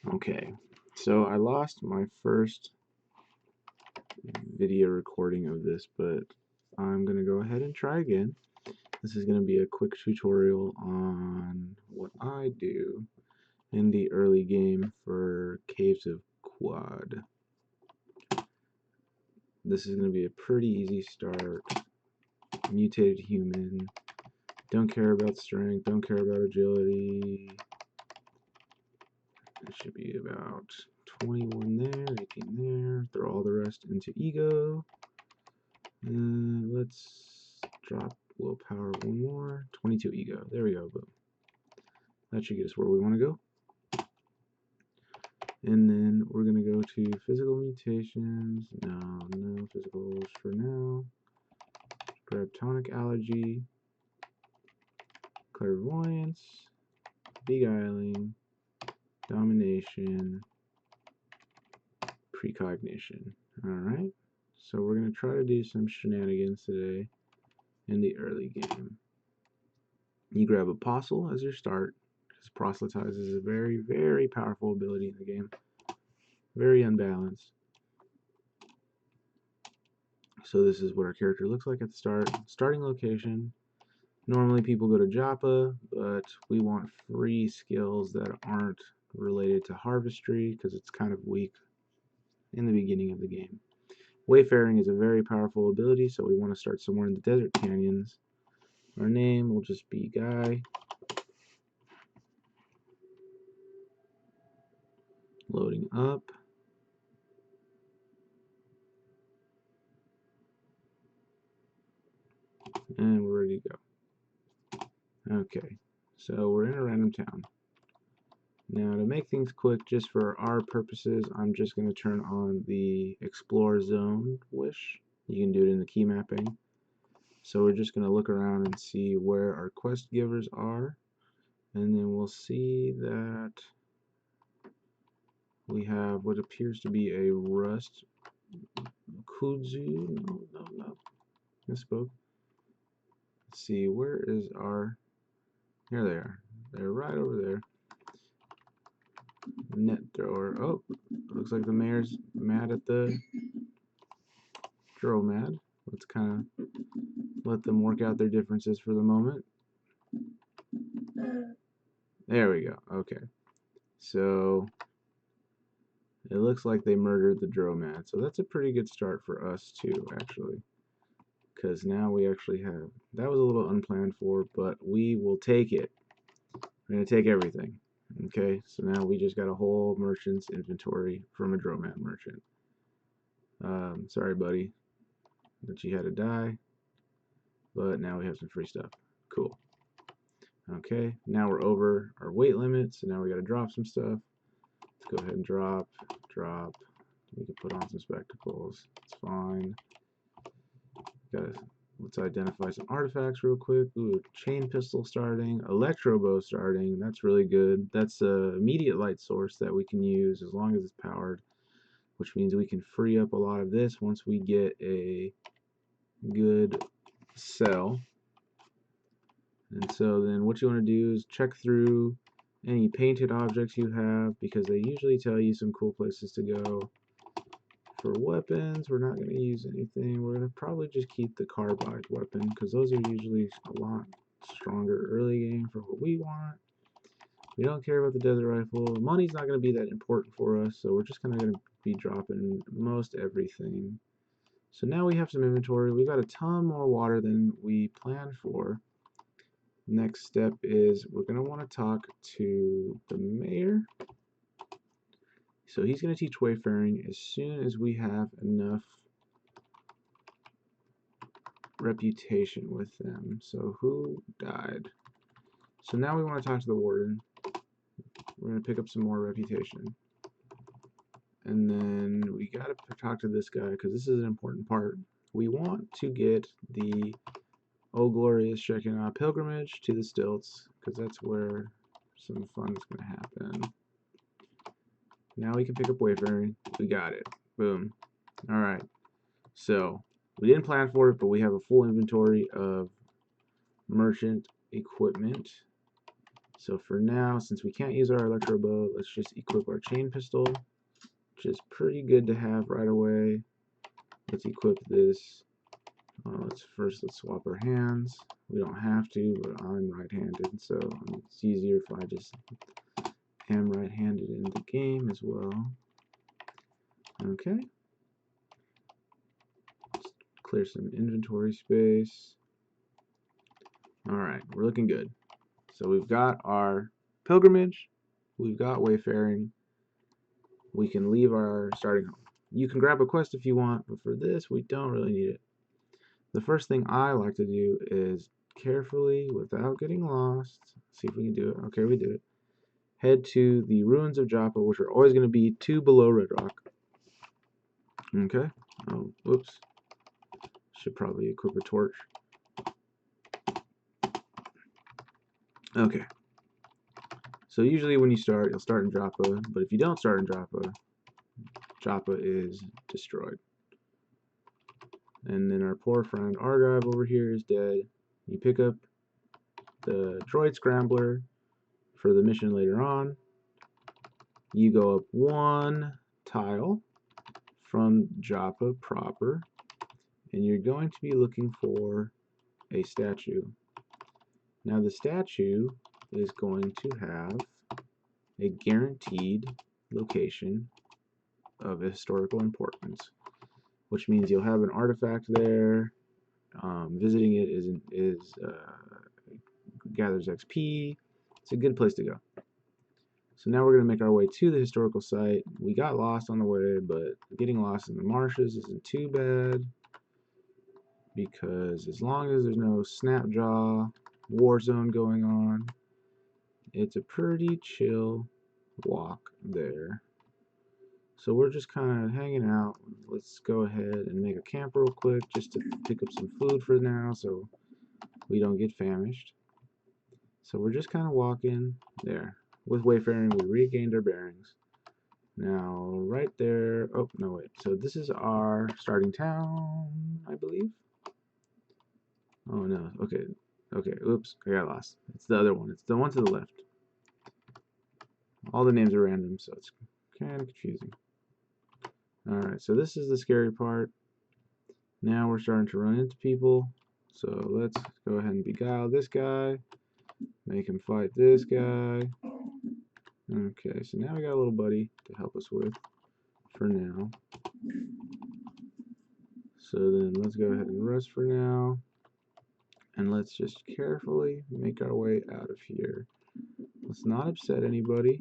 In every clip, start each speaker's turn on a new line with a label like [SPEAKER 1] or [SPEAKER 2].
[SPEAKER 1] Okay, so I lost my first video recording of this, but I'm gonna go ahead and try again. This is gonna be a quick tutorial on what I do in the early game for Caves of Qud. This is gonna be a pretty easy start. Mutated human. Don't care about strength, don't care about agility. It should be about 21 there, 18 there. Throw all the rest into ego. Let's drop willpower one more. 22 ego. There we go. Boom. That should get us where we want to go. And then we're going to go to physical mutations. No physicals for now. Grab tonic allergy, clairvoyance, beguiling, domination, precognition. Alright. So we're going to try to do some shenanigans today in the early game. You grab Apostle as your start, because Proselytize is a very, very powerful ability in the game. Very unbalanced. So this is what our character looks like at the start. Starting location. Normally people go to Joppa, but we want free skills that aren't related to Harvestry, because it's kind of weak in the beginning of the game. Wayfaring is a very powerful ability, so we want to start somewhere in the desert canyons. Our name will just be Guy. Loading up. And we're ready to go. Okay, so we're in a random town. Now to make things quick, just for our purposes, I'm just going to turn on the Explore Zone wish. You can do it in the key mapping. So we're just going to look around and see where our quest givers are. And then we'll see that we have what appears to be a rust kudzu. No. Misspoke. Let's see, where is our... Here they are. They're right over there. Net thrower. Oh, looks like the mayor's mad at the Dromad. Let's kind of let them work out their differences for the moment. There we go. Okay. So it looks like they murdered the Dromad. So that's a pretty good start for us too, actually. Because now we actually have... That was a little unplanned for, but we will take it. We're going to take everything. Okay, so now we just got a whole merchant's inventory from a Dromad merchant. Sorry, buddy, that you had to die, but now we have some free stuff. Cool. Okay, now we're over our weight limit, so now we got to drop some stuff. Let's go ahead and drop. We can put on some spectacles. It's fine. Let's identify some artifacts real quick. Ooh, chain pistol starting, electro bow starting. That's really good. That's a immediate light source that we can use as long as it's powered, which means we can free up a lot of this once we get a good sell. And so then what you want to do is check through any painted objects you have, because they usually tell you some cool places to go. For weapons, we're not going to use anything. We're going to probably just keep the carbide weapon, because those are usually a lot stronger early game for what we want. We don't care about the desert rifle. Money's not going to be that important for us, so we're just kind of going to be dropping most everything. So now we have some inventory. We've got a ton more water than we planned for. Next step is we're going to want to talk to the mayor. So he's going to teach wayfaring as soon as we have enough reputation with them. So who died? So now we want to talk to the warden. We're going to pick up some more reputation. And then we got to talk to this guy, because this is an important part. We want to get the Oh Glorious Shekinah pilgrimage to the Stilts, because that's where some fun is going to happen. Now we can pick up wayfaring. We got it. Boom. Alright. So, we didn't plan for it, but we have a full inventory of merchant equipment. So for now, since we can't use our electro bow, let's just equip our chain pistol, which is pretty good to have right away. Let's equip this. Let's swap our hands. We don't have to, but I'm right-handed, so it's easier if I just am right-handed in the game as well. Okay. Let's clear some inventory space. Alright, we're looking good. So we've got our pilgrimage, we've got wayfaring, we can leave our starting home. You can grab a quest if you want, but for this, we don't really need it. The first thing I like to do is carefully, without getting lost, see if we can do it. Okay, we did it. Head to the ruins of Joppa, which are always going to be 2 below Red Rock. Okay. Oh, whoops. Should probably equip a torch. Okay. So usually when you start, you'll start in Joppa, but if you don't start in Joppa, Joppa is destroyed. And then our poor friend Argive over here is dead. You pick up the droid scrambler for the mission later on. You go up 1 tile from Joppa proper, and you're going to be looking for a statue. Now the statue is going to have a guaranteed location of historical importance, which means you'll have an artifact there. Visiting it gathers XP. It's a good place to go. So now we're going to make our way to the historical site. We got lost on the way, but getting lost in the marshes isn't too bad, because as long as there's no Snapjaw war zone going on, it's a pretty chill walk there. So we're just kind of hanging out. Let's go ahead and make a camp real quick just to pick up some food for now so we don't get famished. So we're just kind of walking there. With wayfaring, we regained our bearings. Now, right there, oh, no, wait. So this is our starting town, I believe. Oh, no, okay, oops, I got lost. It's the other one. It's the one to the left. All the names are random, so it's kind of confusing. Alright, so this is the scary part. Now we're starting to run into people. So let's go ahead and beguile this guy. Make him fight this guy. Okay, so now we got a little buddy to help us with for now. So then let's go ahead and rest for now. And let's just carefully make our way out of here. Let's not upset anybody.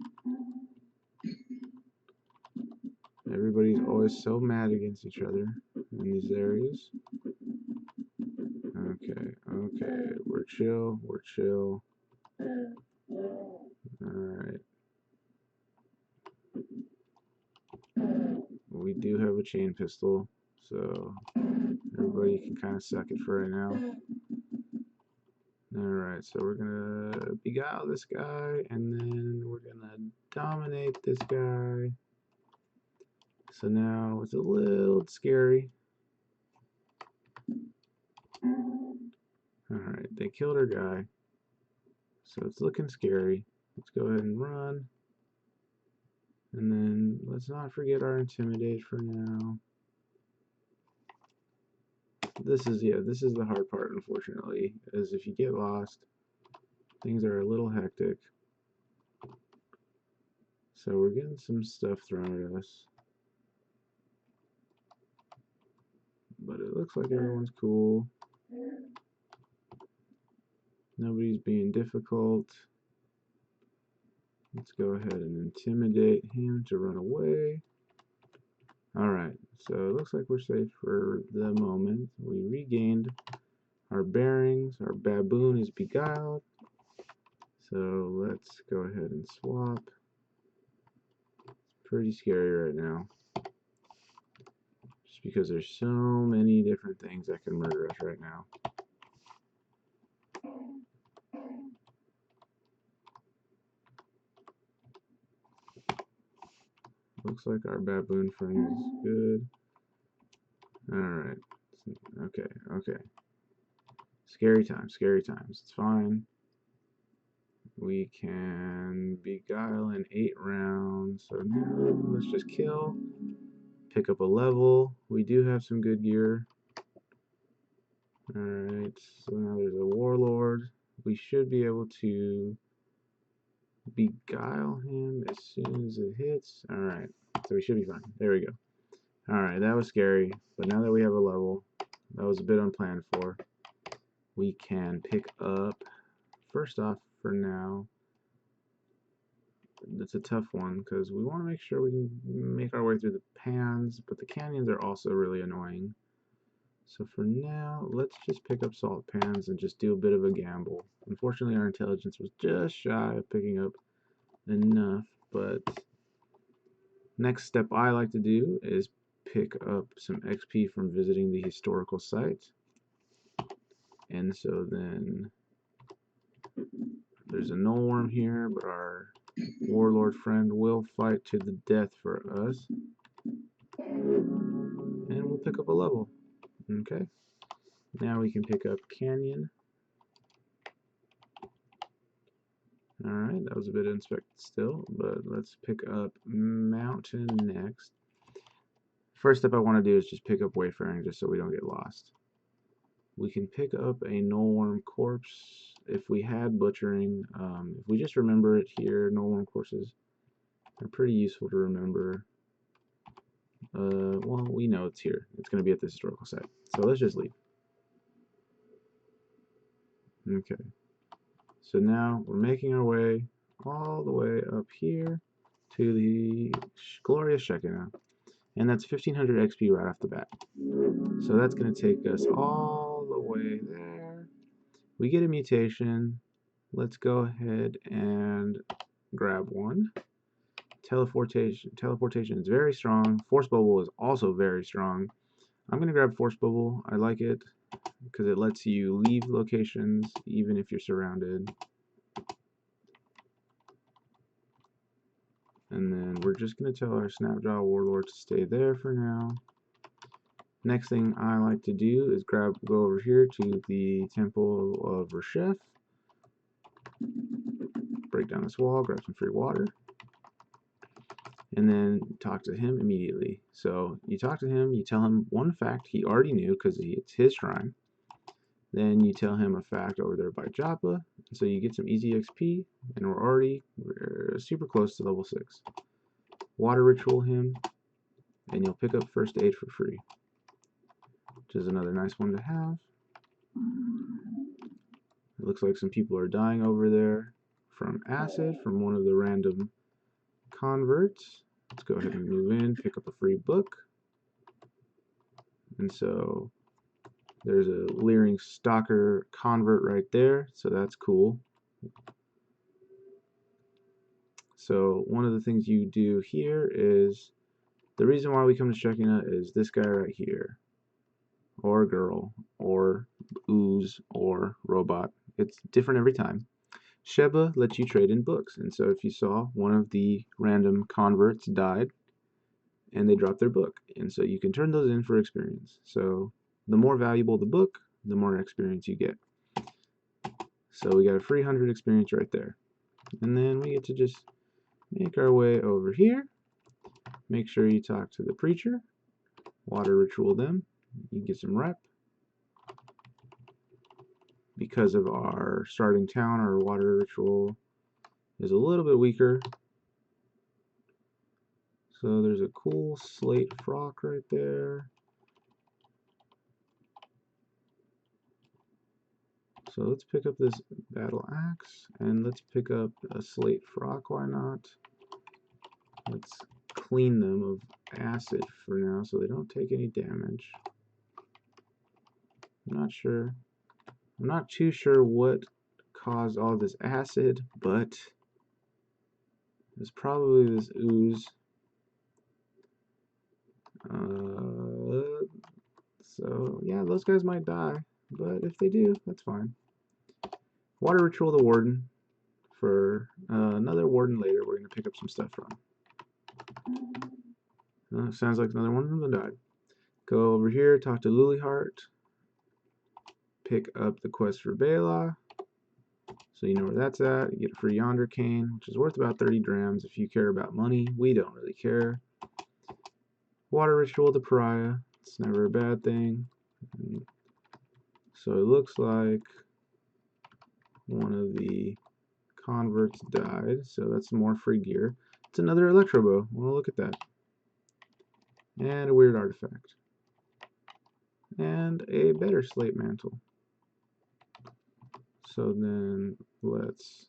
[SPEAKER 1] Everybody's always so mad against each other in these areas. Okay, we're chill. Alright. We do have a chain pistol, so everybody can kind of suck it for right now. Alright, so we're gonna beguile this guy, and then we're gonna dominate this guy. So now it's a little scary. Alright, they killed our guy. So it's looking scary. Let's go ahead and run. And then let's not forget our intimidate for now. This is the hard part, unfortunately, is if you get lost, things are a little hectic. So we're getting some stuff thrown at us. But it looks like everyone's cool. Nobody's being difficult. Let's go ahead and intimidate him to run away. Alright, so it looks like we're safe for the moment. We regained our bearings. Our baboon is beguiled. So let's go ahead and swap. It's pretty scary right now, just because there's so many different things that can murder us right now. Looks like our baboon friend is good. Alright. Okay. Scary times. It's fine. We can beguile in 8 rounds. So now let's just kill, pick up a level. We do have some good gear. Alright, so now there's a warlord. We should be able to beguile him as soon as it hits. Alright, so we should be fine. There we go. Alright, that was scary, but now that we have a level, that was a bit unplanned for. We can pick up, first off, for now, it's a tough one because we want to make sure we can make our way through the pans, but the canyons are also really annoying. So for now, let's just pick up salt pans and just do a bit of a gamble. Unfortunately, our intelligence was just shy of picking up enough, but next step I like to do is pick up some XP from visiting the historical site. And so then there's a nullworm here, but our warlord friend will fight to the death for us. And we'll pick up a level. Okay. Now we can pick up Canyon. Alright, that was a bit unexpected still, but let's pick up Mountain next. First step I want to do is just pick up Wayfaring just so we don't get lost. We can pick up a nullworm corpse if we had butchering. If we just remember it here, nullworm corpses are pretty useful to remember. Well, we know it's here. It's going to be at the historical site. So let's just leave. Okay. So now we're making our way all the way up here to the glorious Shekinah. And that's 1500 XP right off the bat. So that's going to take us all the way there. We get a mutation. Let's go ahead and grab one. Teleportation is very strong. Force bubble is also very strong. I'm going to grab force bubble. I like it because it lets you leave locations even if you're surrounded. And then we're just going to tell our Snapjaw Warlord to stay there for now. Next thing I like to do is go over here to the Temple of Reshef. Break down this wall, grab some free water. And then talk to him immediately. So you talk to him, you tell him one fact he already knew because it's his shrine. Then you tell him a fact over there by Joppa. So you get some easy XP, and we're super close to level 6. Water ritual him, and you'll pick up first aid for free, which is another nice one to have. It looks like some people are dying over there from acid from one of the random converts. Let's go ahead and move in, pick up a free book. And so there's a leering stalker convert right there, so that's cool. So one of the things you do here is, the reason why we come to Shekinah is this guy right here, or girl, or ooze, or robot. It's different every time. Sheba lets you trade in books, and so if you saw one of the random converts died, and they dropped their book, and so you can turn those in for experience. So the more valuable the book, the more experience you get. So we got a free 100 experience right there. And then we get to just make our way over here. Make sure you talk to the preacher. Water ritual them. You get some rep. Because of our starting town, our water ritual is a little bit weaker. So there's a cool slate frock right there. So let's pick up this battle axe, and let's pick up a slate frock, why not? Let's clean them of acid for now so they don't take any damage. I'm not too sure what caused all this acid, but it's probably this ooze. So yeah, those guys might die, but if they do, that's fine. Water ritual the warden for another warden later. We're going to pick up some stuff from. Sounds like another one of them died. Go over here, talk to Lilyheart. Pick up the quest for Bela. So you know where that's at. You get a free yonder cane, which is worth about 30 drams if you care about money. We don't really care. Water ritual of the pariah. It's never a bad thing. So it looks like one of the converts died, so that's more free gear. It's another electro bow. Well, look at that. And a weird artifact. And a better slate mantle. So then let's...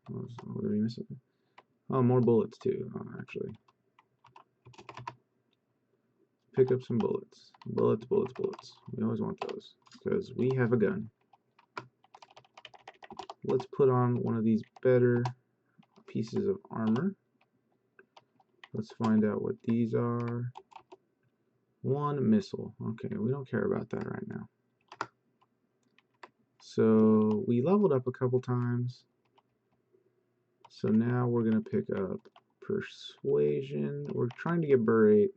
[SPEAKER 1] What are we missing? Oh, more bullets too, actually. Pick up some bullets. Bullets, bullets, bullets. We always want those, because we have a gun. Let's put on one of these better pieces of armor. Let's find out what these are. One missile. Okay, we don't care about that right now. So we leveled up a couple times. So now we're going to pick up persuasion. We're trying to get burr 8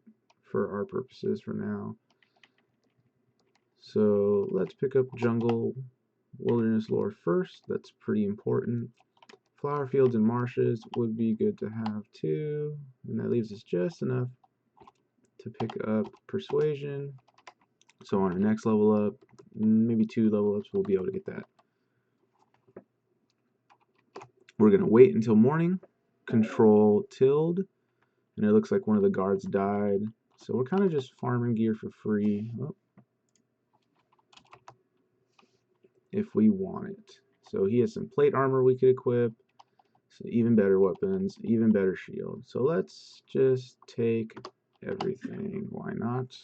[SPEAKER 1] for our purposes for now. So let's pick up jungle wilderness lore first. That's pretty important. Flower fields and marshes would be good to have too. And that leaves us just enough to pick up persuasion. So on our next level up, maybe 2 level ups, we'll be able to get that. We're going to wait until morning, control tilled, and it looks like one of the guards died. So we're kind of just farming gear for free if we want it. So he has some plate armor we could equip, so even better weapons, even better shield. So let's just take everything. Why not?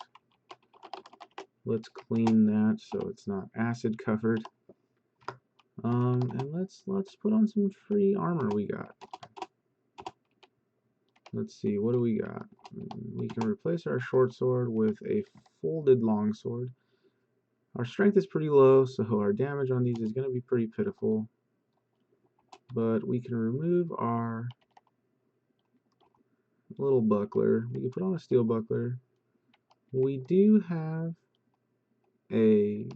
[SPEAKER 1] Let's clean that so it's not acid covered. And let's put on some free armor we got. Let's see, what do we got? We can replace our short sword with a folded long sword. Our strength is pretty low, so our damage on these is going to be pretty pitiful. But we can remove our little buckler. We can put on a steel buckler. We do have a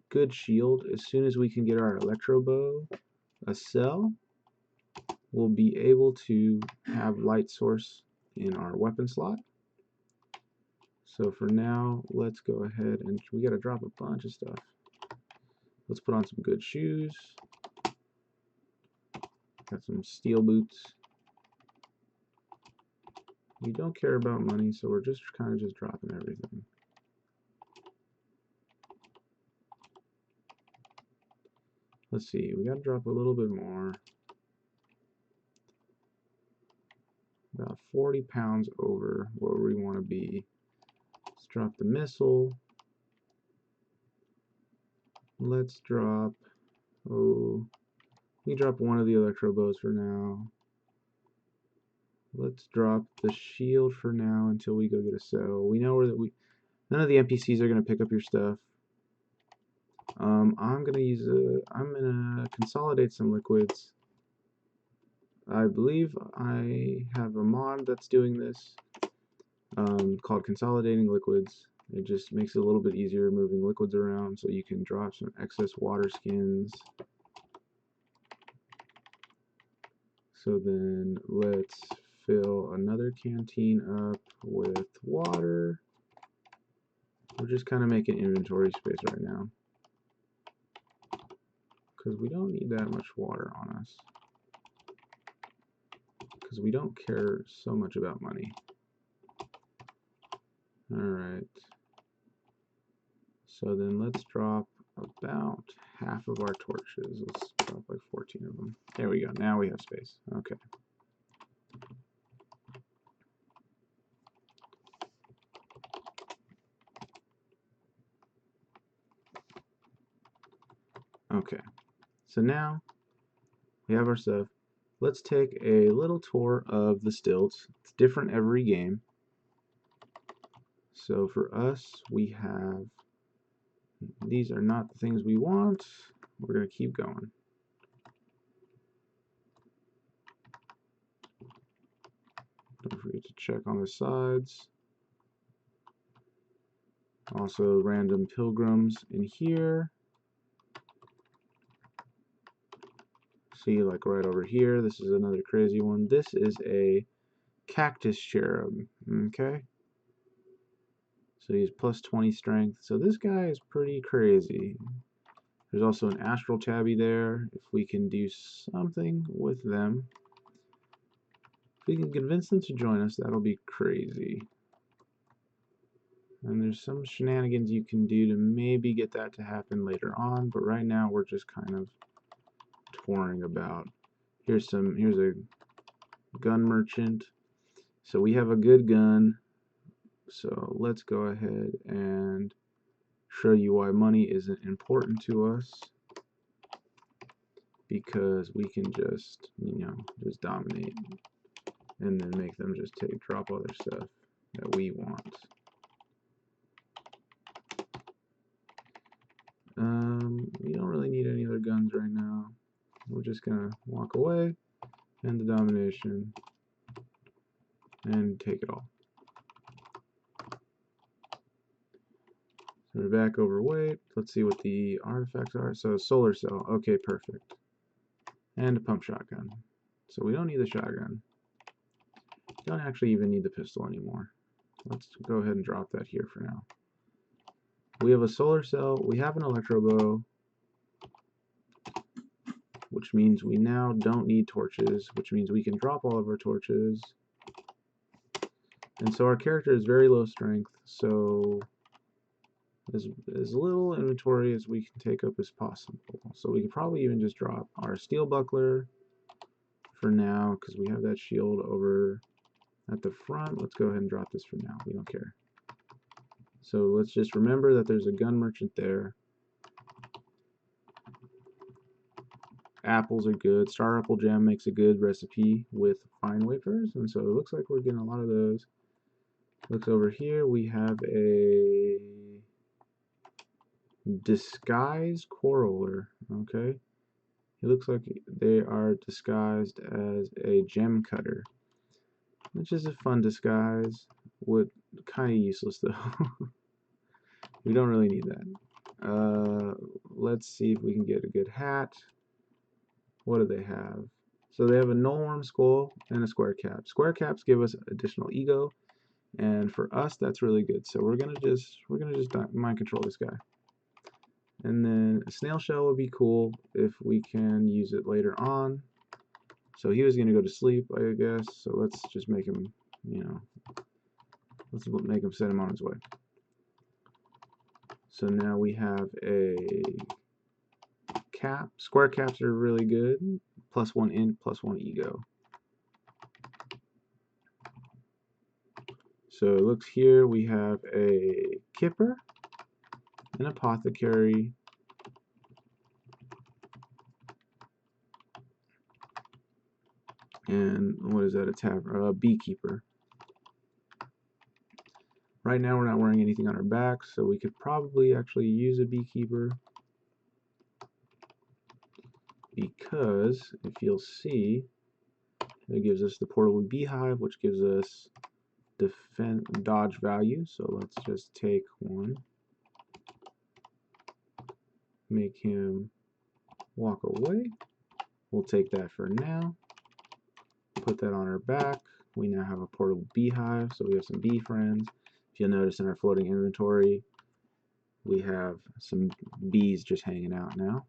[SPEAKER 1] good shield. As soon as we can get our electro bow, a cell, we'll be able to have light source in our weapon slot. So for now, let's go ahead and we got to drop a bunch of stuff. Let's put on some good shoes. Got some steel boots. We don't care about money, so we're just kind of just dropping everything. Let's see, we got to drop a little bit more. About 40 pounds over where we want to be. Let's drop the missile. Let's drop, we drop one of the electro bows for now. Let's drop the shield for now until we go get a cell. We know that none of the NPCs are going to pick up your stuff. I'm gonna consolidate some liquids. I believe I have a mod that's doing this called consolidating liquids. It just makes it a little bit easier moving liquids around, so you can drop some excess water skins. So then let's fill another canteen up with water. We're just kind of making inventory space right now, because we don't need that much water on us, because we don't care so much about money. Alright, so then let's drop about half of our torches. Let's drop like 14 of them. There we go, now we have space. Okay. Okay, so now we have our stuff. Let's take a little tour of the stilts. It's different every game. So for us, we have, these are not the things we want. We're going to keep going. Don't forget to check on the sides. Also random pilgrims in here. See, like right over here, this is another crazy one. This is a cactus cherub. Okay. So he's plus 20 strength. So this guy is pretty crazy. There's also an astral tabby there. If we can do something with them, if we can convince them to join us, that'll be crazy. And there's some shenanigans you can do to maybe get that to happen later on, but right now we're just kind of touring about. Here's a gun merchant. So we have a good gun. So let's go ahead and show you why money isn't important to us, because we can just, just dominate and then make them just drop other stuff that we want. We don't really need any other guns right now. We're just gonna walk away, end the domination, and take it all. So we're back overweight. Let's see what the artifacts are. So solar cell, okay, perfect. And a pump shotgun. So we don't need the shotgun. Don't actually even need the pistol anymore. Let's go ahead and drop that here for now. We have a solar cell, we have an electro bow, which means we now don't need torches, which means we can drop all of our torches. And so our character is very low strength, so as little inventory as we can take up as possible. So we could probably even just drop our steel buckler for now, because we have that shield over at the front. Let's go ahead and drop this for now, we don't care. So let's just remember that there's a gun merchant there. Apples are good. Star apple jam makes a good recipe with fine wafers, and so it looks like we're getting a lot of those. Looks over here, we have a disguised quarreler. Okay, it looks like they are disguised as a gem cutter, which is a fun disguise. Would kind of useless though. We don't really need that. Let's see if we can get a good hat. What do they have? So they have a nullworm skull and a square cap. Square caps give us additional ego, and for us that's really good. So we're gonna just mind control this guy. And then a snail shell would be cool if we can use it later on. So he was gonna go to sleep, I guess. So let's just make him, let's make him, set him on his way. So now we have a cap. Square caps are really good. +1 int, +1 ego. So it looks here we have a kipper, an apothecary, and what is that? A tavern, a beekeeper. Right now we're not wearing anything on our backs, so we could probably actually use a beekeeper, because if you'll see, it gives us the portable beehive, which gives us dodge value. So let's just take one, make him walk away. We'll take that for now, put that on our back. We now have a portable beehive, so we have some bee friends. If you'll notice in our floating inventory, we have some bees just hanging out now.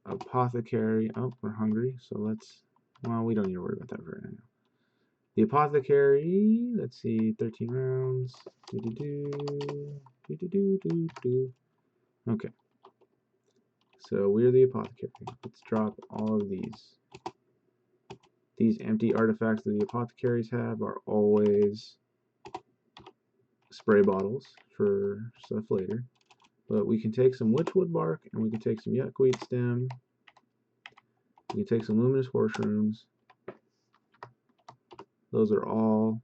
[SPEAKER 1] Apothecary, oh, we're hungry, so well, we don't need to worry about that right now. The apothecary, let's see, 13 rounds. Okay. So we're the apothecary. Let's drop all of these. These empty artifacts that the apothecaries have are always spray bottles for stuff later. But we can take some witchwood bark, and we can take some yuckweed stem. We can take some luminous horse rooms. Those are all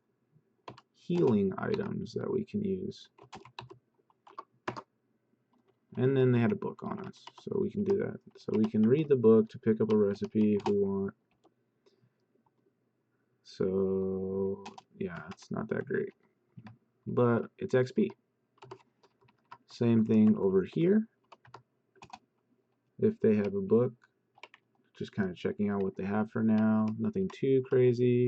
[SPEAKER 1] healing items that we can use. And then they had a book on us, so we can do that. So we can read the book to pick up a recipe if we want. So yeah, it's not that great, but it's XP. Same thing over here. If they have a book, Just kind of checking out what they have for now. Nothing too crazy.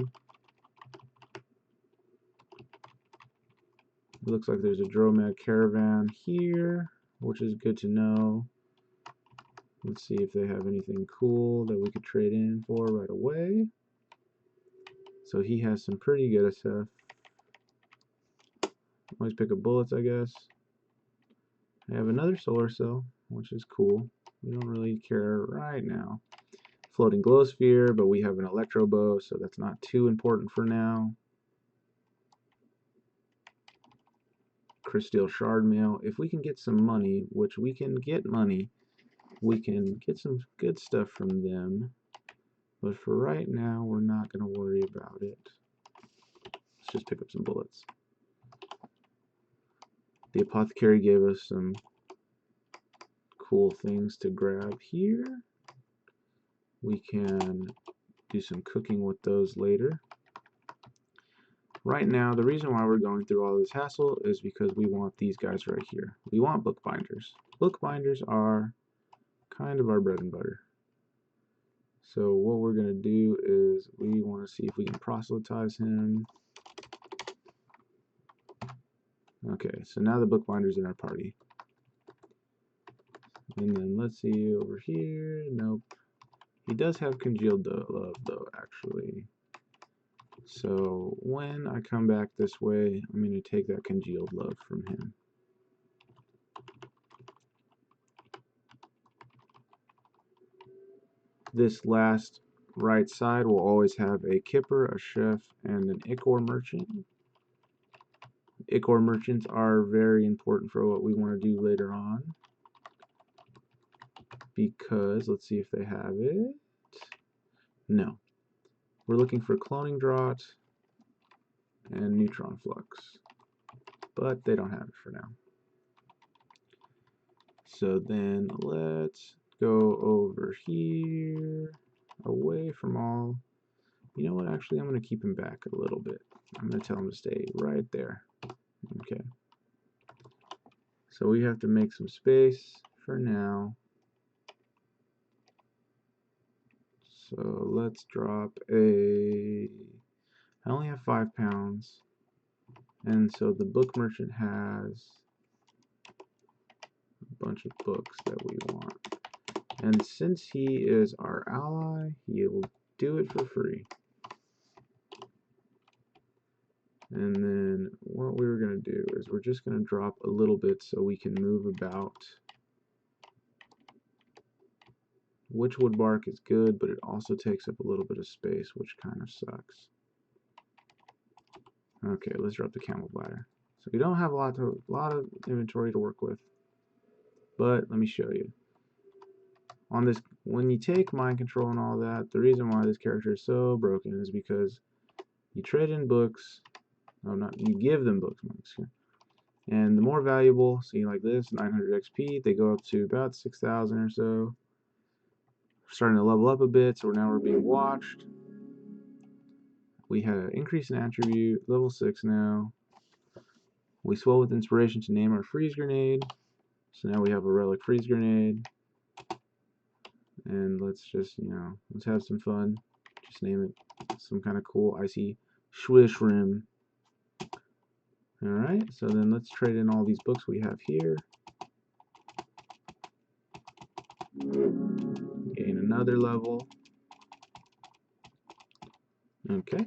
[SPEAKER 1] It looks like there's a Dromad caravan here, which is good to know. Let's see if they have anything cool that we could trade in for right away. So he has some pretty good stuff. Always pick up bullets, I guess. I have another solar cell, which is cool. We don't really care right now. Floating glow sphere, but we have an electro bow, so that's not too important for now. Crystal shard mail. If we can get some money, which we can get money, we can get some good stuff from them. But for right now, we're not going to worry about it. Let's just pick up some bullets. The apothecary gave us some cool things to grab here. We can do some cooking with those later. Right now, the reason why we're going through all this hassle is because we want these guys right here. We want bookbinders. Bookbinders are kind of our bread and butter. So what we're going to do is we want to see if we can proselytize him. Okay, so now the bookbinder's in our party. And then let's see over here. Nope. He does have congealed love though, actually. So when I come back this way, I'm going to take that congealed love from him. This last right side will always have a kipper, a chef, and an ichor merchant. Ichor merchants are very important for what we want to do later on. Because, let's see if they have it. No. We're looking for cloning draught and neutron flux. But they don't have it for now. So then let's go over here, away from all. You know what, actually I'm going to keep him back a little bit. I'm going to tell him to stay right there. Okay. So we have to make some space for now. So let's drop I only have 5 pounds. And so the book merchant has a bunch of books that we want. And since he is our ally, he will do it for free. And then what we were going to do is we're just going to drop a little bit so we can move about. Witchwood bark is good, but it also takes up a little bit of space, which kind of sucks. Okay, let's drop the camel bladder. So we don't have a lot of inventory to work with, but let me show you. On this, when you take mind control and all that, the reason why this character is so broken is because you trade in books. No, not you give them books. And the more valuable, see like this, 900 XP, they go up to about 6,000 or so. We're starting to level up a bit, so now we're being watched. We had an increase in attribute, level 6 now. We swell with inspiration to name our freeze grenade. So now we have a relic freeze grenade. And let's just, let's have some fun. Just name it some kind of cool icy swish rim. Alright, so then let's trade in all these books we have here. Gain another level. Okay.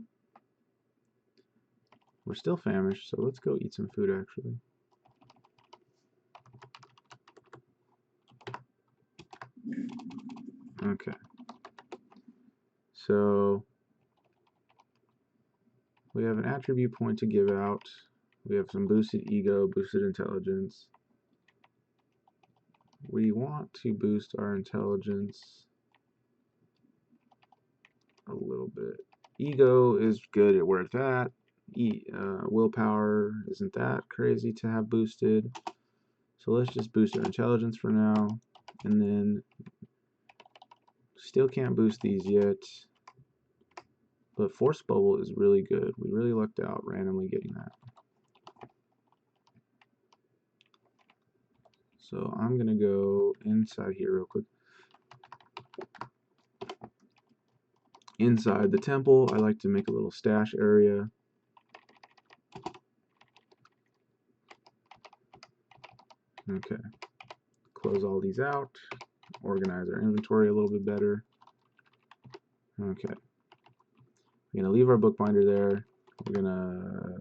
[SPEAKER 1] We're still famished, so let's go eat some food actually. Okay. So we have an attribute point to give out. We have some boosted ego, boosted intelligence. We want to boost our intelligence a little bit. Ego is good at where it's at. Willpower isn't that crazy to have boosted. So let's just boost our intelligence for now. And then still can't boost these yet. But force bubble is really good. We really lucked out randomly getting that. So I'm going to go inside here real quick. Inside the temple, I like to make a little stash area. Okay, close all these out, organize our inventory a little bit better. Okay, we're gonna leave our bookbinder there. We're gonna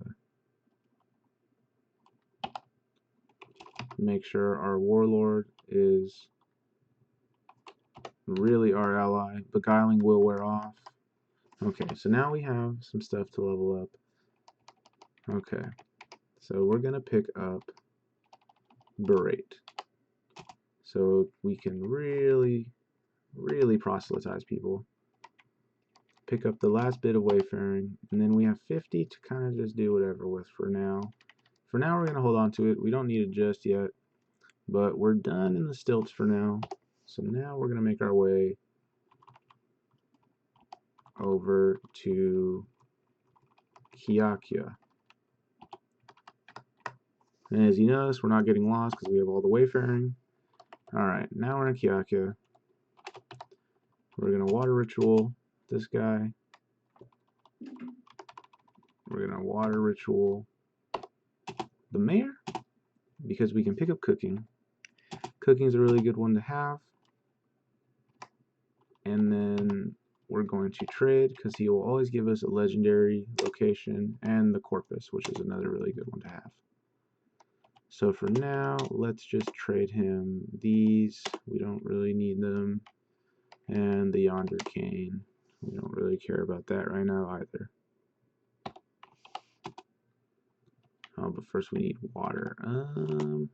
[SPEAKER 1] make sure our warlord is really our ally. Beguiling will wear off. Okay, so now we have some stuff to level up. Okay, so we're gonna pick up Berate. So we can really proselytize people. Pick up the last bit of wayfaring, and then we have 50 to kind of just do whatever with for now. For now, we're going to hold on to it. We don't need it just yet, but we're done in the Stilts for now. So now we're going to make our way over to Kiakia. And as you notice, we're not getting lost because we have all the wayfaring. Alright, now we're in Kiakia. We're going to water ritual this guy. We're going to water ritual the mayor because we can pick up cooking. Cooking is a really good one to have. And then we're going to trade because he will always give us a legendary location and the corpus, which is another really good one to have. So for now, let's just trade him these. We don't really need them. And the yonder cane. We don't really care about that right now either. Oh, but first we need water. In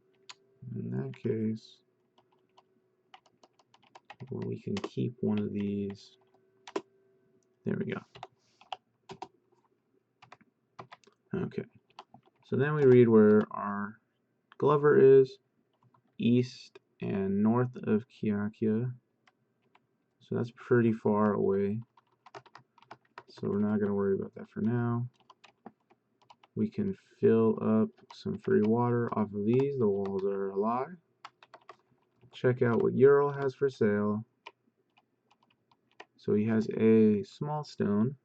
[SPEAKER 1] that case, well, we can keep one of these. There we go. Okay. So then we read where our Glover is, east and north of Kiakia. So that's pretty far away. So we're not going to worry about that for now. We can fill up some free water off of these. The walls are a lie. Check out what Ural has for sale. So he has a small stone,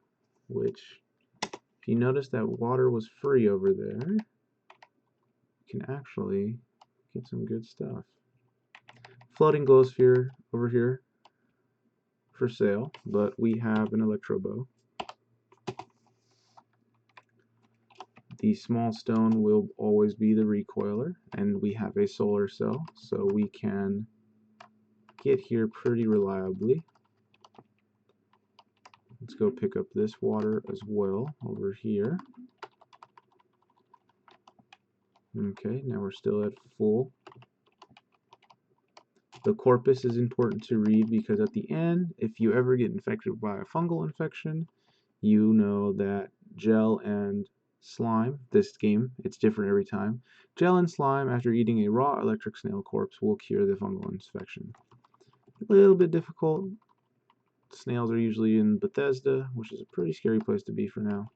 [SPEAKER 1] which if you notice that water was free over there, you can actually get some good stuff. Floating glow sphere over here for sale, but we have an electro bow. The small stone will always be the recoiler, and we have a solar cell, so we can get here pretty reliably. Let's go pick up this water as well over here. Okay, now we're still at full. The corpus is important to read because at the end, if you ever get infected by a fungal infection, you know that gel and slime, this game, it's different every time. Gel and slime after eating a raw electric snail corpse will cure the fungal infection. A little bit difficult. Snails are usually in Bethesda, which is a pretty scary place to be for now.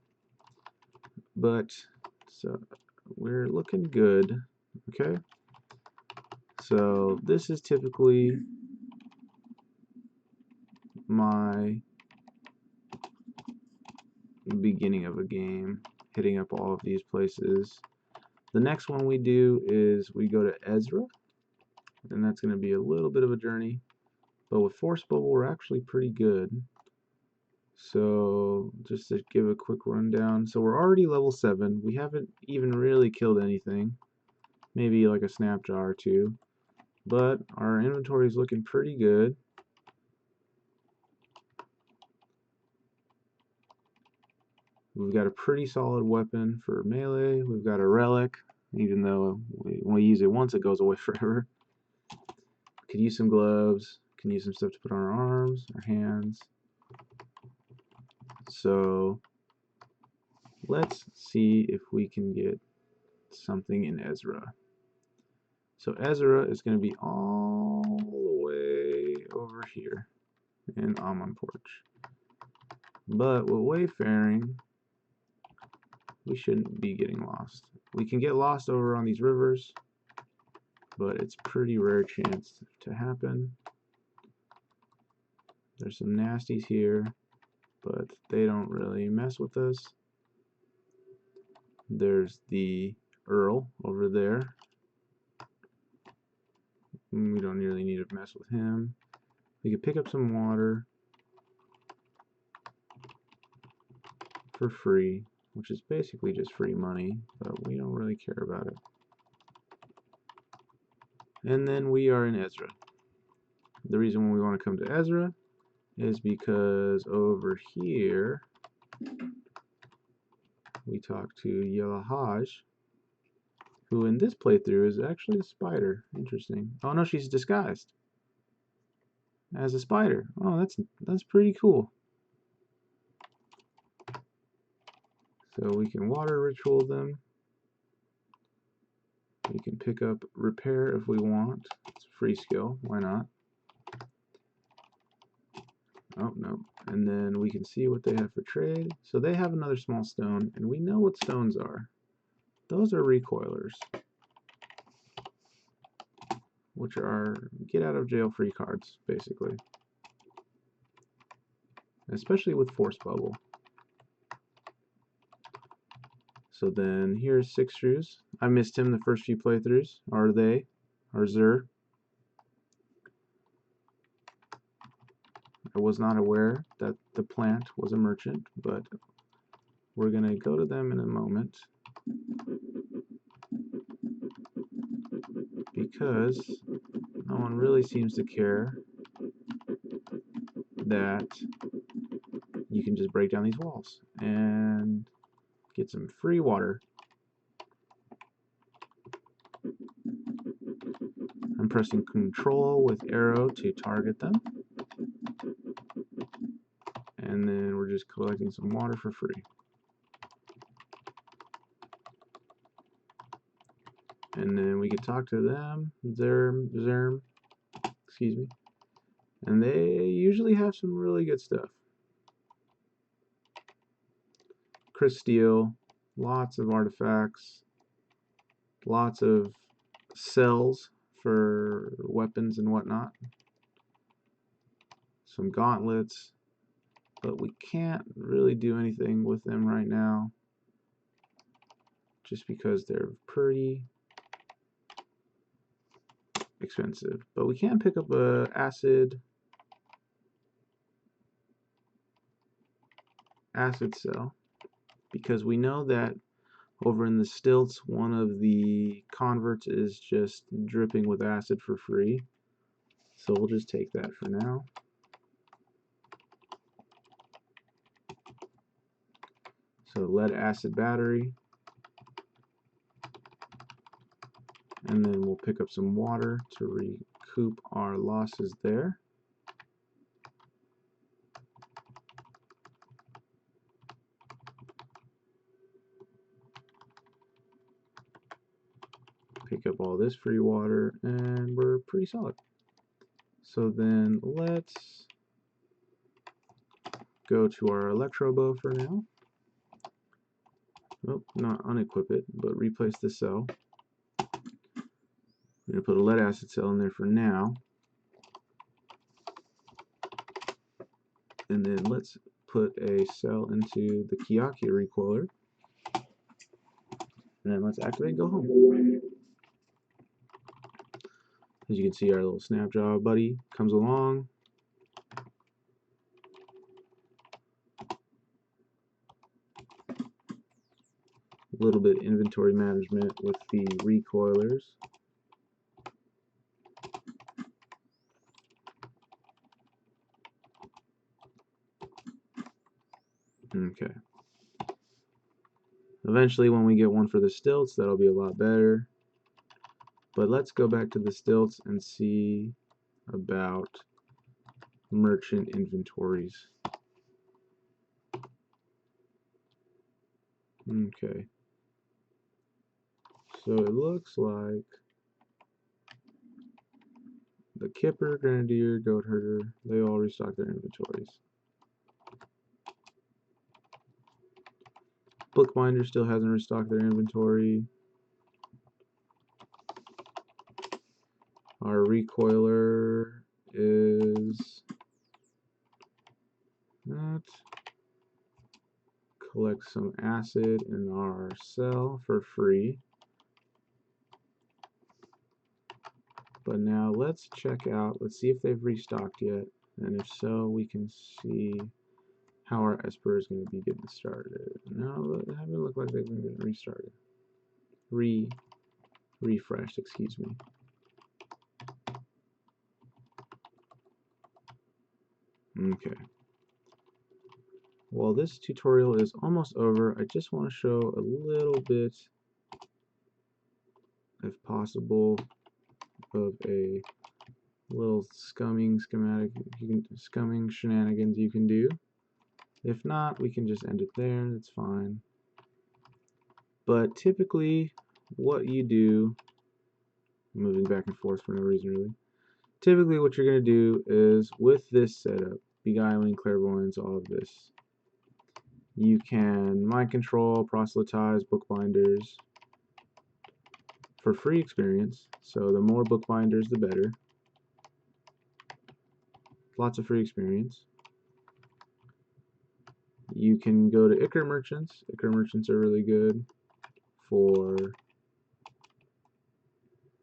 [SPEAKER 1] But, so, we're looking good, okay? So, this is typically my beginning of a game, hitting up all of these places. The next one we do is we go to Ezra, and that's going to be a little bit of a journey. But with Force Bubble, we're actually pretty good. So just to give a quick rundown, so we're already level 7. We haven't even really killed anything. Maybe like a Snapjaw or two. But our inventory is looking pretty good. We've got a pretty solid weapon for melee. We've got a relic, even though when we use it once, it goes away forever. Could use some gloves. Can use some stuff to put on our arms, our hands. So let's see if we can get something in Ezra. So Ezra is going to be all the way over here in Amon Porch. But with wayfaring, we shouldn't be getting lost. We can get lost over on these rivers, but it's pretty rare chance to happen. There's some nasties here. but they don't really mess with us. There's the Earl over there. We don't really need to mess with him. We could pick up some water for free, which is basically just free money, but we don't really care about it. And then we are in Ezra. The reason we want to come to Ezra is because over here we talk to Yelahaj, who in this playthrough is actually a spider. Interesting. Oh no, she's disguised as a spider. Oh, that's pretty cool. So we can water ritual them. We can pick up repair if we want. It's a free skill. Why not? Oh, no. And then we can see what they have for trade. So they have another small stone, and we know what stones are. Those are recoilers, which are get out of jail free cards, basically. Especially with Force Bubble. So then here's Six Shrews. I missed him the first few playthroughs. Or Zur. I was not aware that the plant was a merchant, but we're going to go to them in a moment. Because no one really seems to care that you can just break down these walls and get some free water. I'm pressing Control with arrow to target them. And then we're just collecting some water for free. And then we can talk to them, Zerm, excuse me. And they usually have some really good stuff. Crysteel, lots of artifacts, lots of cells for weapons and whatnot. Some gauntlets, but we can't really do anything with them right now just because they're pretty expensive. But we can pick up a acid cell because we know that over in the Stilts one of the converts is just dripping with acid for free. So we'll just take that for now. So lead acid battery. And then we'll pick up some water to recoup our losses there. Pick up all this free water, and we're pretty solid. So then let's go to our electro bow for now. Nope, not unequip it, but replace the cell. I'm going to put a lead acid cell in there for now. And then let's put a cell into the Kiyaki recoiler. And then let's activate and go home. As you can see, our little Snapjaw buddy comes along. A little bit of inventory management with the recoilers. Okay. Eventually, when we get one for the Stilts, that'll be a lot better. But let's go back to the Stilts and see about merchant inventories. Okay. So it looks like the Kipper, Grenadier, Goat Herder, they all restock their inventories. Bookbinder still hasn't restocked their inventory. Our recoiler is not. collect some acid in our cell for free. But now let's check out, let's see if they've restocked yet, and if so, we can see how our Esper is going to be getting started. No, it haven't looked like they've been getting restarted. Refreshed, excuse me. Okay. Well, this tutorial is almost over. I just want to show a little bit, if possible, of a little scumming shenanigans you can do. If not, we can just end it there. That's fine. But typically, what you do, moving back and forth for no reason really. Typically, what you're going to do is with this setup, beguiling, clairvoyance, all of this, you can mind control, proselytize, bookbinders for free experience. So the more bookbinders, the better. Lots of free experience. You can go to Ichor merchants. Ichor merchants are really good for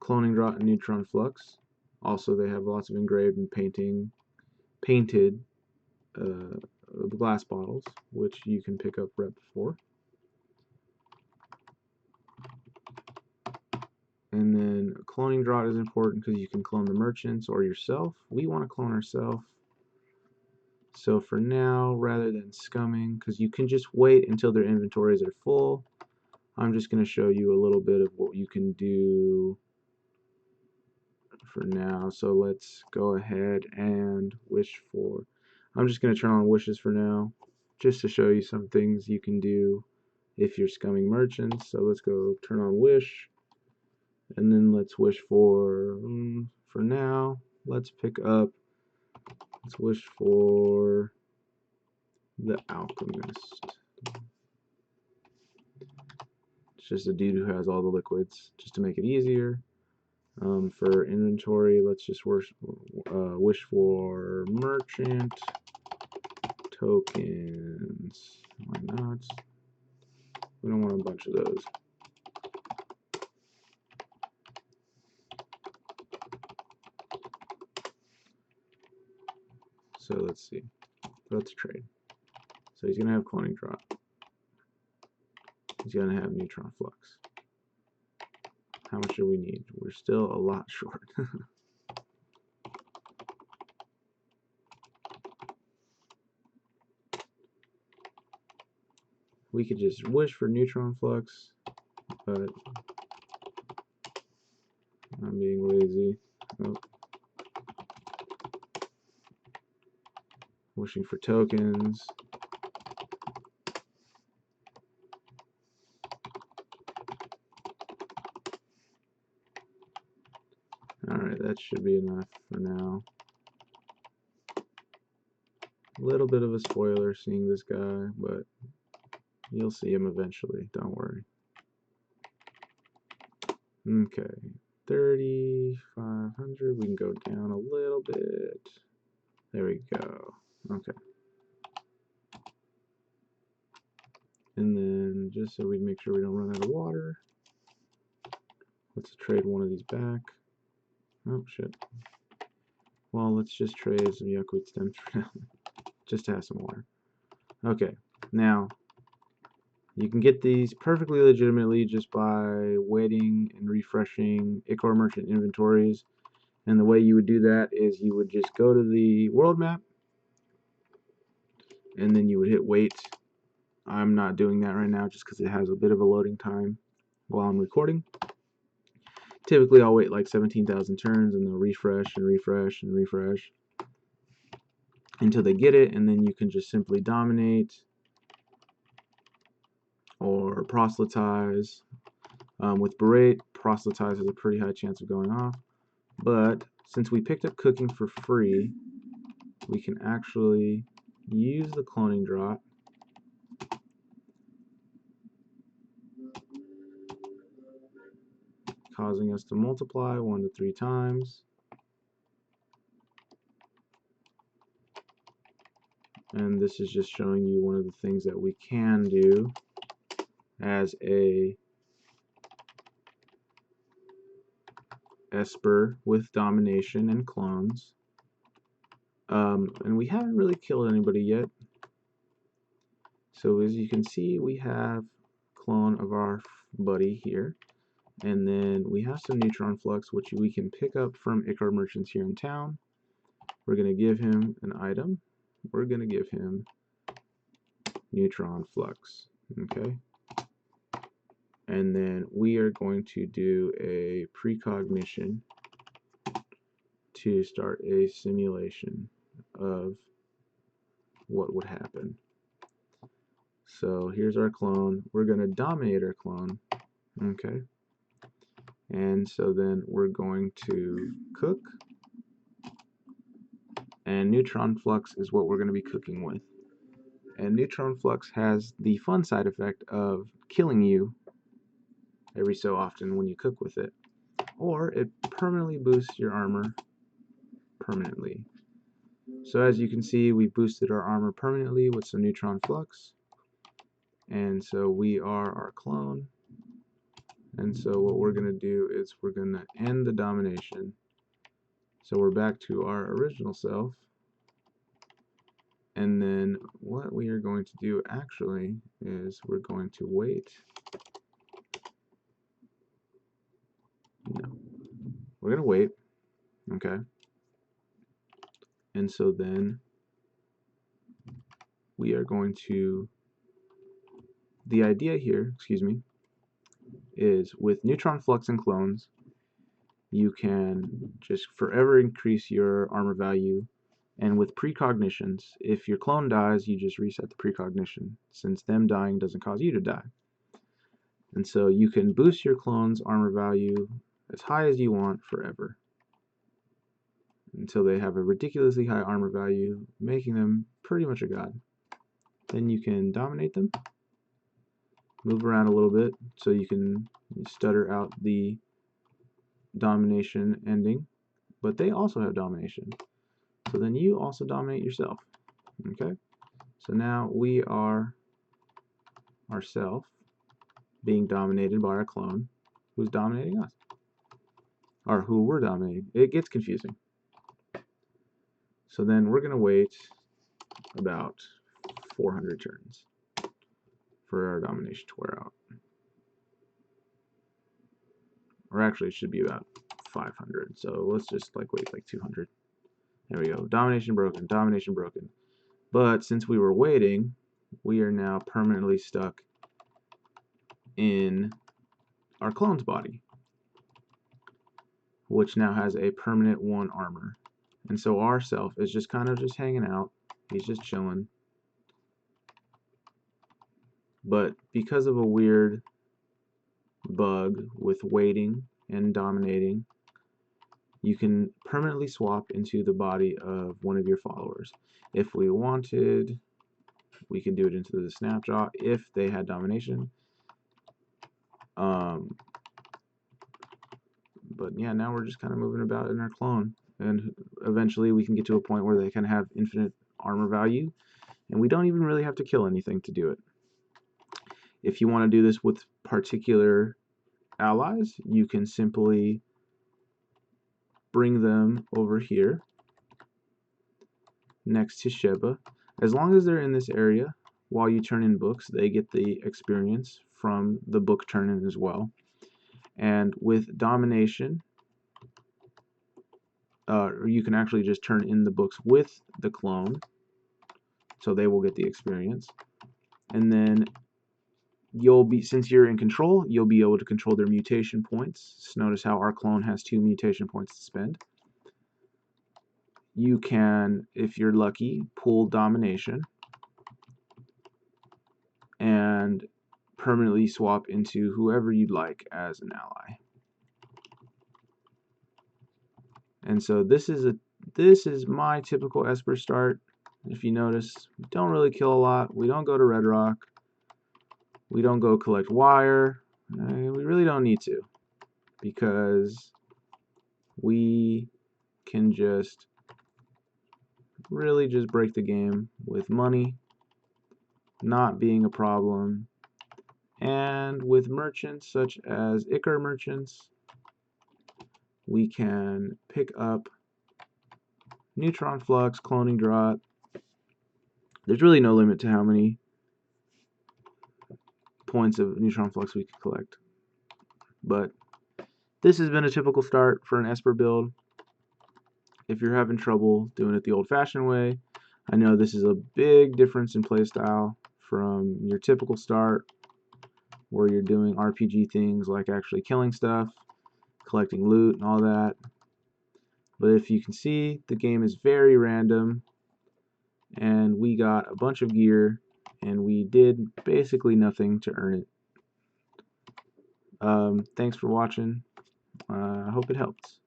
[SPEAKER 1] cloning draught and neutron flux. Also, they have lots of engraved and painted glass bottles, which you can pick up rep for. And then cloning draught is important because you can clone the merchants or yourself. We want to clone ourselves. So for now, rather than scumming, because you can just wait until their inventories are full, I'm just going to show you a little bit of what you can do for now. So let's go ahead and wish for, I'm just going to turn on wishes for now, just to show you some things you can do if you're scumming merchants. So let's go turn on wish, and then let's wish for now, let's wish for the alchemist. It's just a dude who has all the liquids, just to make it easier. For inventory, let's just wish for merchant tokens. Why not? We don't want a bunch of those. So let's see. Let's trade. So he's going to have cloning drop. He's going to have neutron flux. How much do we need? We're still a lot short. We could just wish for neutron flux, but I'm being lazy. Oh. Wishing for tokens. Alright, that should be enough for now. A little bit of a spoiler seeing this guy, but you'll see him eventually, don't worry. Okay, 3,500, we can go down a little bit. There we go. Okay. And then, just so we make sure we don't run out of water, let's trade one of these back. Oh, shit. Well, let's just trade some yuckweed stems for now, just to have some water. Okay, now, you can get these perfectly legitimately just by waiting and refreshing Ichor Merchant inventories. And the way you would do that is you would just go to the world map, and then you would hit wait. I'm not doing that right now just because it has a bit of a loading time while I'm recording. Typically, I'll wait like 17,000 turns, and they'll refresh and refresh and refresh until they get it, and then you can just simply dominate or proselytize. With berate, proselytize has a pretty high chance of going off, but since we picked up cooking for free, we can actually use the cloning drop causing us to multiply 1 to 3 times. And this is just showing you one of the things that we can do as a Esper with domination and clones. And we haven't really killed anybody yet. So as you can see, we have clone of our buddy here. And then we have some neutron flux, which we can pick up from Icar merchants here in town. We're going to give him an item. We're going to give him neutron flux. Okay. And then we are going to do a precognition to start a simulation of what would happen. So here's our clone. We're going to dominate our clone. Okay. And so then we're going to cook. And neutron flux is what we're going to be cooking with. And neutron flux has the fun side effect of killing you every so often when you cook with it. Or it permanently boosts your armor permanently. So as you can see, we boosted our armor permanently with some neutron flux. And so we are our clone. And so what we're going to do is we're going to end the domination. So we're back to our original self. And then what we are going to do actually is we're going to wait. No. We're going to wait. Okay. And so then we are going to, the idea here, excuse me, is with neutron flux and clones, you can just forever increase your armor value. And with precognitions, if your clone dies, you just reset the precognition, since them dying doesn't cause you to die. And so you can boost your clone's armor value as high as you want forever, until they have a ridiculously high armor value, making them pretty much a god. Then you can dominate them, move around a little bit so you can stutter out the domination ending, but they also have domination. So then you also dominate yourself. Okay? So now we are ourself being dominated by our clone who's dominating us. Or who we're dominating. It gets confusing. So then we're going to wait about 400 turns for our domination to wear out. Or actually, it should be about 500. So let's just wait 200. There we go. Domination broken. Domination broken. But since we were waiting, we are now permanently stuck in our clone's body, which now has a permanent 1 armor. And so our self is just kind of just hanging out. He's just chilling. But because of a weird bug with waiting and dominating, you can permanently swap into the body of one of your followers. If we wanted, we could do it into the snapshot if they had domination. But yeah, now we're just kind of moving about in our clone. And eventually we can get to a point where they can have infinite armor value, and we don't even really have to kill anything to do it. If you want to do this with particular allies, you can simply bring them over here next to Sheba. As long as they're in this area while you turn in books, they get the experience from the book turn-in as well. And with domination, you can actually just turn in the books with the clone, so they will get the experience. And then you'll be, since you're in control, you'll be able to control their mutation points. Just notice how our clone has 2 mutation points to spend. You can, if you're lucky, pull domination and permanently swap into whoever you'd like as an ally. And so this is my typical Esper start. If you notice, we don't really kill a lot. We don't go to Red Rock. We don't go collect wire. We really don't need to, because we can just really just break the game with money not being a problem, and with merchants such as Icar merchants, we can pick up neutron flux, cloning draught. There's really no limit to how many points of neutron flux we can collect. But this has been a typical start for an Esper build. If you're having trouble doing it the old-fashioned way, I know this is a big difference in playstyle from your typical start where you're doing RPG things like actually killing stuff, collecting loot, and all that. But if you can see, the game is very random, and we got a bunch of gear, and we did basically nothing to earn it. Thanks for watching. I hope it helped.